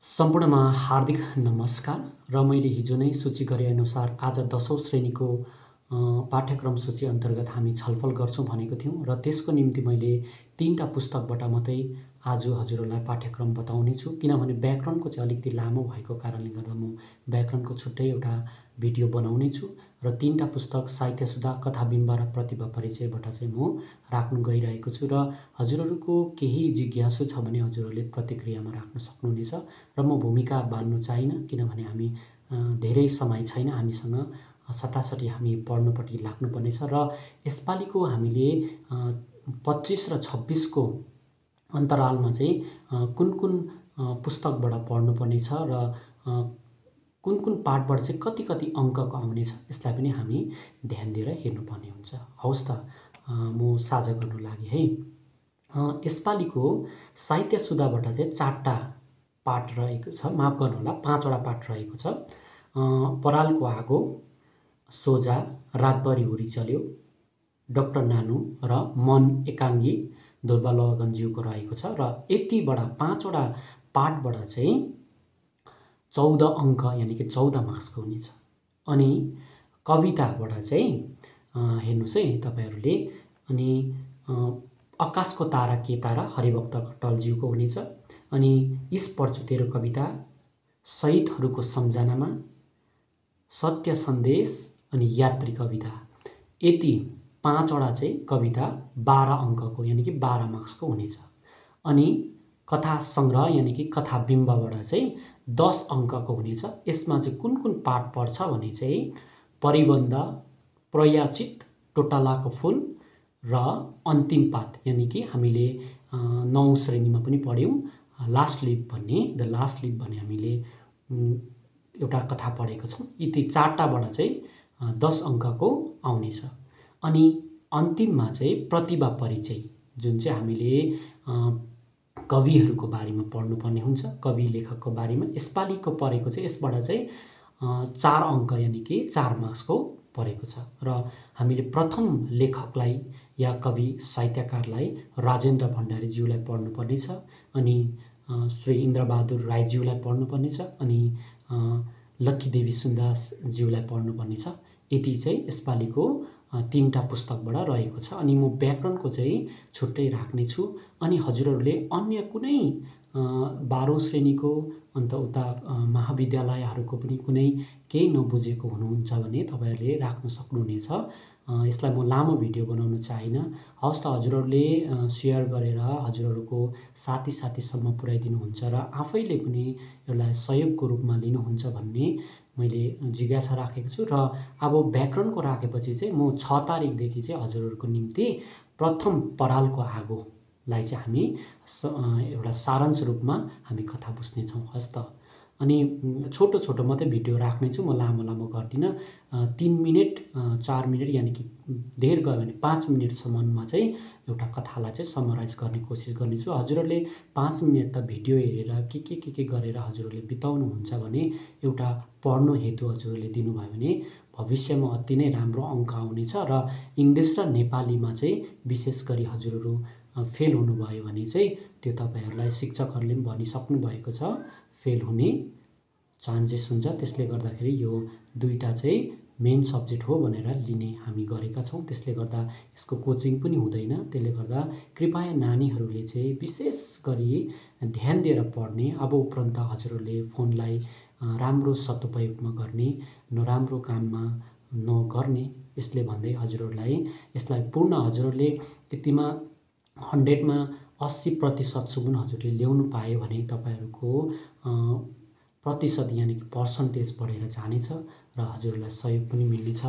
सम्पूर्णमा हार्दिक नमस्कार र मैले हिजो नै सूची गरेअनुसार आज 10औं श्रेणीको पाठ्यक्रम सूची अन्तर्गत हामी छलफल गर्छौं भनेको थियौं र त्यसको निम्ति मैले 3टा पुस्तकबाट मात्रै आज हजुरहरूलाई पाठ्यक्रम बताउने छु किनभने व्याकरणको चाहिँ अलिकति लामो भएको कारणले गर्दा म व्याकरणको छुट्टै एउटा भिडियो बनाउने छु र 3टा पुस्तक साहित्य सुधा कथाबिम्ब र प्रतिभा परिचयबाट चाहिँ म राख्न गइरहेको छु र हजुरहरूको केही जिज्ञासु छ भने हजुरहरूले प्रतिक्रियामा राख्न सक्नुहुनेछ र म भूमिका बाँध्नु चाहिन किनभने हामी धेरै समय छैन हामीसँग सटासटी हामी पढ्नुपट्टि लाग्नुपर्नेछ र यसपालिको हामीले 25 र 26 को अन्तरालमा चाहिँ कुन कुन पुस्तकबाट पढ्नुपर्ने छ र कुन कुन पाठबाट चाहिँ कति कति अङ्कको आउनेछ यसलाई पनि हामी ध्यान दिएर हेर्नुपर्ने हुन्छ। हवस् त म साझा गर्नु लागि है। यसपालिको साहित्य सुधाबाट चाहिँ 4टा पाठ रहेको छ, माफ गर्नुहोला 5वटा पाठ रहेको छ। परालको आगो, सोझा, रातभरि हुरी चल्यो, डाक्टर नानु र मन एकाङ्गी दुर्वालगञ्ज्यूको रहेको छ र यतिबाट 5वटा पाठबाट चाहिँ 14 अङ्क यानि कि 14 मार्क्सको हुनेछ। अनि कविताबाट चाहिँ हेर्नुहोस् है तपाईहरूले, अनि आकाशको तारा के तारा हरिभक्त कटुवालज्यूको हुनेछ। अनि इस पढ्छु तेरो कविता, शहीदहरूको सम्झनामा, सत्य सन्देश अनि यात्री कविता, यति 5वटा चाहिँ कविता 12 अङ्कको यानि कि 12 मार्क्सको हुनेछ। अनि कथा सङ्ग्रह यानि कि कथाबिम्बबाट चाहिँ 10 अङ्कको हुनेछ। यसमा चाहिँ कुन कुन पाठ पर्छ भने चाहिँ परिबन्ध, प्रयाचित, टोटलाको फुल र अन्तिम पाठ यानि कि हामीले 9औं श्रेणीमा पनि पढ्यौं लास्ट लिभ भन्ने, द लास्ट लिभ भन्ने हामीले एउटा कथा पढेको छौं। यति 4टाबाट चाहिँ 10 अङ्कको आउनेछ। अनि अन्तिममा चाहिँ प्रतिभा परिचय जुन चाहिँ हामीले कविहरूको बारेमा पढ्नुपर्ने हुन्छ, कवि लेखकको बारेमा। यसपालिको परेको चाहिँ यसबाट चाहिँ 4 अङ्क यानि कि 4 मार्क्सको परेको छ र हामीले प्रथम लेखकलाई या कवि साहित्यकारलाई राजेन्द्र भण्डारीज्यूलाई पढ्नुपर्ने छ। अनि श्री इन्द्रबहादुर राईज्यूलाई पढ्नुपर्ने छ। अनि लक्कीदेवी सुन्दासज्यूलाई पढ्नुपर्ने छ। यति चाहिँ यसपालिको 3टा पुस्तकबाट रहेको छ। अनि म व्याकरणको चाहिँ छुट्टै राख्ने छु। अनि हजुरहरूले अन्य कुनै 12औं श्रेणीको अन्त उता महाविद्यालयहरूको पनि कुनै केही नबुझेको हुनुहुन्छ भने तपाईहरूले राख्न सक्नुहुनेछ। यसलाई म लामो भिडियो बनाउन चाहिन। हवस् त हजुरहरूले सेयर गरेर हजुरहरूको साथीसम्म पुर्याइदिनुहुन्छ र आफैले पनि यसलाई सहयोगको रूपमा लिनुहुन्छ भन्ने मैले जिज्ञासा राखेको छु। र अब व्याकरणको राखेपछि चाहिँ म 6 तारिकदेखि चाहिँ हजुरहरूको निम्ति प्रथम परालको आगोलाई चाहिँ हामी एउटा सारांश रूपमा हामी कथा बुझ्नेछौँ। हस् त। अनि छोटो छोटो मात्रै भिडियो राख्नेछु, म लामो गर्दिनँ। 3 मिनेट 4 मिनेट यानि कि धेर गयो भने 5 मिनेटसम्ममा चाहिँ एउटा कथालाई चाहिँ समराइज गर्ने कोसिस गर्नेछु। हजुरहरूले 5 मिनेट त भिडियो हेरेर के गरेर हजुरहरूले बिताउनुहुन्छ भने एउटा पढ्नु हेतु हजुरहरूले दिनुभयो भने भविष्यमा अति नै राम्रो अङ्क आउनेछ। र इङ्ग्लिस र नेपालीमा चाहिँ विशेष गरी हजुरहरू फेल हुनुभयो भने चाहिँ त्यो तपाईहरूलाई शिक्षकहरूले पनि भनिसक्नु भएको छ, फेल हुने चान्सेस हुन्छ। त्यसले गर्दाखेरि यो 2टा चाहिँ मेन सब्जेक्ट हो भनेर लिने हामी गरेका छौँ। त्यसले गर्दा यसको कोचिङ पनि हुँदैन। त्यसले गर्दा कृपया नानीहरूले चाहिँ विशेष गरी ध्यान दिएर पढ्ने, अब उपरान्त हजुरहरूले फोनलाई राम्रो सदुपयोगमा गर्ने, नराम्रो काममा नगर्ने, यसले भन्दै हजुरहरूलाई यसलाई पूर्ण हजुरहरूले यतिमा 100मा 80% हजुरले ल्याउनु पायो भने तपाईहरूको प्रतिशत यानि कि पर्सन्टेज बढेर जानेछ र हजुरहरूलाई सहयोग पनि मिल्नेछ।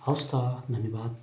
हवस् त, धन्यवाद।